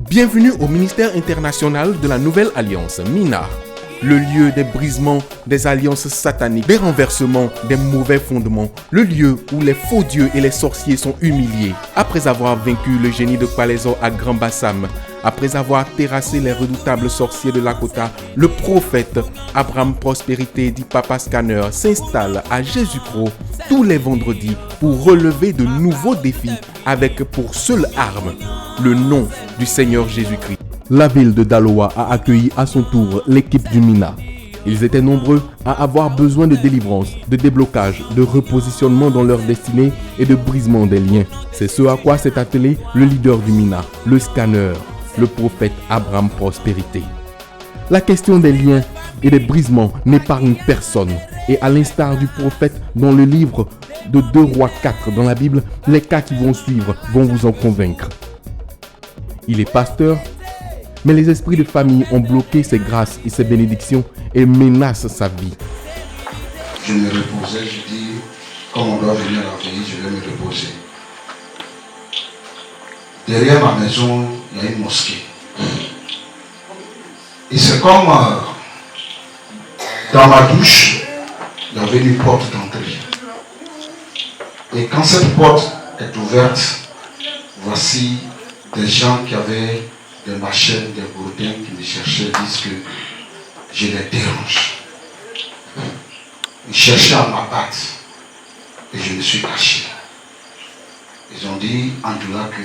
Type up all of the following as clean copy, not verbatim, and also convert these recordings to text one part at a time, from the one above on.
Bienvenue au ministère international de la Nouvelle Alliance, MINA. Le lieu des brisements des alliances sataniques, des renversements des mauvais fondements, le lieu où les faux dieux et les sorciers sont humiliés. Après avoir vaincu le génie de Palaiso à Grand Bassam, après avoir terrassé les redoutables sorciers de Lakota, le prophète Abraham Prospérité dit Papa Scanner s'installe à Jésus-Pro tous les vendredis pour relever de nouveaux défis avec pour seule arme le nom du Seigneur Jésus-Christ. La ville de Daloa a accueilli à son tour l'équipe du MINA. Ils étaient nombreux à avoir besoin de délivrance, de déblocage, de repositionnement dans leur destinée et de brisement des liens. C'est ce à quoi s'est attelé le leader du MINA, le scanner, le prophète Abraham Prospérité. La question des liens et des brisements n'épargne personne. Et à l'instar du prophète dans le livre de 2 Rois 4 dans la Bible, les cas qui vont suivre vont vous en convaincre. Il est pasteur, mais les esprits de famille ont bloqué ses grâces et ses bénédictions et menacent sa vie. Je me reposais, je dis, comme on doit venir en vie, je vais me reposer. Derrière ma maison, il y a une mosquée. Et c'est comme dans ma douche, il y avait une porte d'entrée. Et quand cette porte est ouverte, voici des gens qui avaient des machettes, des gourdins qui me cherchaient, disent que je les dérange. Ils cherchaient à m'abattre et je me suis caché. Ils ont dit en tout cas que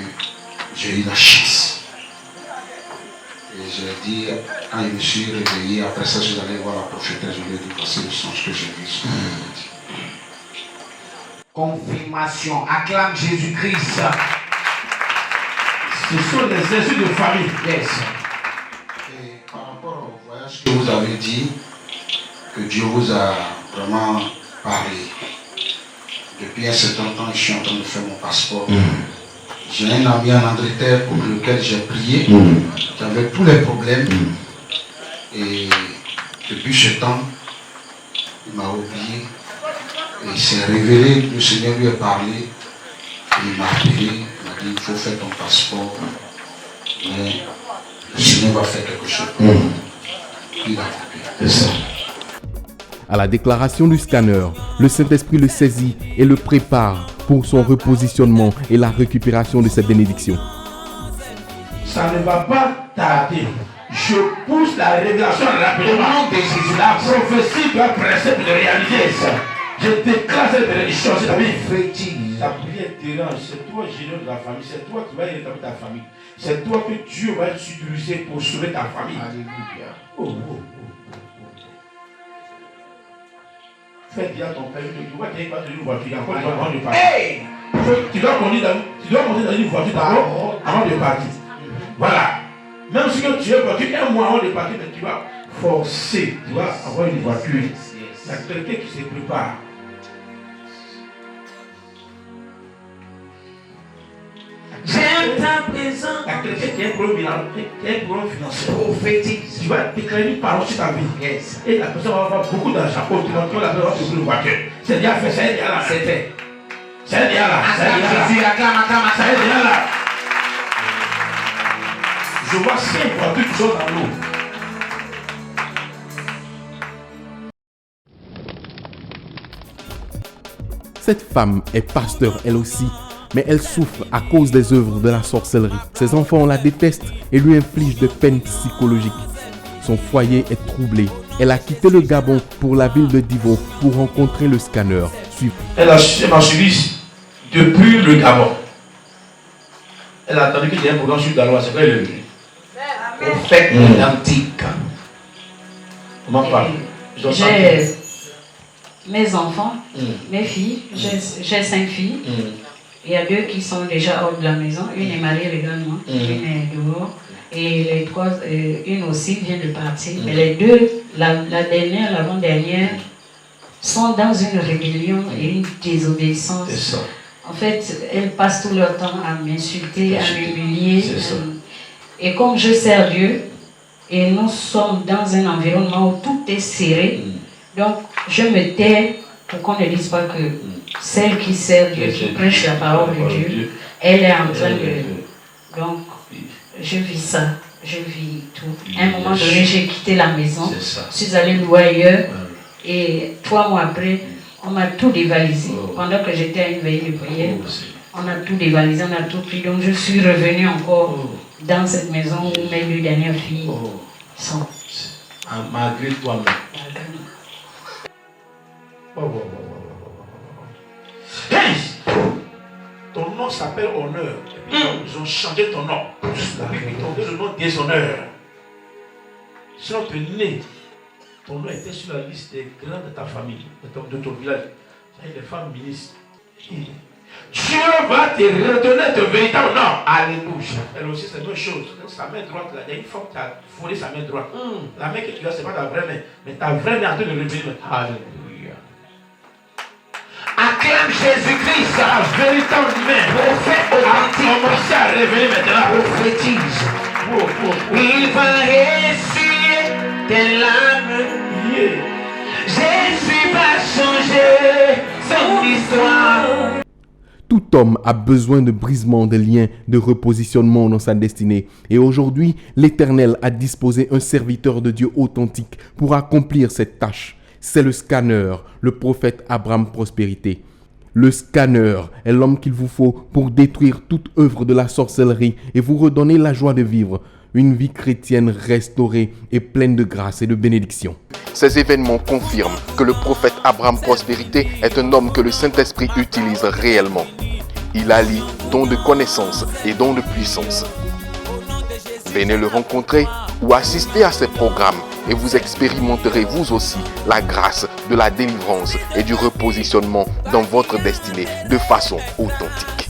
j'ai eu la chance. Et j'ai dit, quand je me suis réveillé, après ça, je suis allé voir la prophétesse, je lui ai dit, voici le songe que j'ai vu. Confirmation, acclame Jésus-Christ. Ce sont des esprits de famille. Yes. Et par rapport au voyage que vous avez dit, que Dieu vous a vraiment parlé. Depuis un certain temps, je suis en train de faire mon passeport. J'ai un ami en Angleterre pour lequel j'ai prié, qui avait tous les problèmes. Et depuis ce temps, il m'a oublié. Et il s'est révélé, le Seigneur lui a parlé. Et il m'a appelé, il m'a dit, il faut faire ton passeport. Mais le Seigneur va faire quelque chose. Il a coupé. C'est ça. À la déclaration du scanner, le Saint-Esprit le saisit et le prépare pour son repositionnement et la récupération de ses bénédictions. Ça ne va pas tarder. Je pousse la révélation rapidement. La prophétie doit presser de réaliser ça. Je déclare cette bénédiction sur ta vie. Ta prière dérange. C'est toi, généreux de la famille. C'est toi qui vas rétablir ta famille. C'est toi que Dieu va utiliser pour sauver ta famille. Alléluia. Fais dire à ton père, tu vois qu'il n'y a pas de une voiture, il y a encore une voiture de partir. Tu dois monter dans une voiture d'abord avant de partir. Voilà. Même si tu es voiture un mois avant de partir, mais tu vas forcer, tu vas avoir une voiture. Il y a quelqu'un qui se prépare. J'aime ta présence. Il y a quelqu'un qui a un problème financier. Prophétique. Tu vas déclarer une parole sur ta vie. Yes. Et la personne va avoir beaucoup d'argent. Autrement, la personne va se prendre une voiture. C'est déjà fait, c'est déjà là. C'est fait. C'est déjà là. C'est déjà là. C'est déjà là. Je vois 5 voitures qui sont dans l'eau. Cette femme est pasteur elle aussi, mais elle souffre à cause des œuvres de la sorcellerie. Ses enfants la détestent et lui infligent des peines psychologiques. Son foyer est troublé. Elle a quitté le Gabon pour la ville de Divo pour rencontrer le scanner. Elle m'a suivi depuis le Gabon. Elle a attendu qu'il y ait un programme sur Daloa. C'est vrai, le prophète antique. Comment parle? J'ai mes enfants, mes filles, j'ai 5 filles. Il y a 2 qui sont déjà hors de la maison. Une est mariée légalement, une est dehors. Et les 3, une aussi vient de partir. Mais les 2, la dernière, l'avant-dernière, sont dans une rébellion et une désobéissance. C'est ça. En fait, elles passent tout leur temps à m'insulter, à m'humilier. Et comme je sers Dieu, et nous sommes dans un environnement où tout est serré, donc je me tais pour qu'on ne dise pas que celle qui sert Dieu, qui prêche la parole de Dieu, elle est en train de... Donc, je vis ça, je vis tout. À un moment donné, j'ai quitté la maison, je suis allée louer ailleurs et 3 mois après, on m'a tout dévalisé. Pendant que j'étais à une veillée de prière, on a tout dévalisé, on a tout pris. Donc je suis revenue encore dans cette maison où mes 2 dernières filles sont. Malgré toi-même. Hey! Ton nom s'appelle Honneur. Ils ont changé ton nom. Ils t'ont donné le nom Déshonneur. Sinon, ton nom était sur la liste des grands de ta famille, de ton village. Les femmes ministres. Dieu va te redonner ton véritable nom. Alléluia. Elle aussi, c'est une autre chose. Sa main droite, là, il y a une fois que tu as foulé sa main droite. La main que tu as, ce n'est pas ta vraie main. Mais ta vraie main est en train de révéler. Alléluia. Acclame Jésus-Christ, sa véritable main. Prophète authentique. A commencé à révéler maintenant. Prophétise. Il va essuyer tes larmes. Jésus va changer son histoire. Tout homme a besoin de brisement des liens, de repositionnement dans sa destinée. Et aujourd'hui, l'Éternel a disposé un serviteur de Dieu authentique pour accomplir cette tâche. C'est le scanner, le prophète Abraham Prospérité. Le scanner est l'homme qu'il vous faut pour détruire toute œuvre de la sorcellerie et vous redonner la joie de vivre. Une vie chrétienne restaurée et pleine de grâce et de bénédiction. Ces événements confirment que le prophète Abraham Prospérité est un homme que le Saint-Esprit utilise réellement. Il allie don de connaissance et don de puissance. Venez le rencontrer ou assister à ses programmes et vous expérimenterez vous aussi la grâce de la délivrance et du repositionnement dans votre destinée de façon authentique.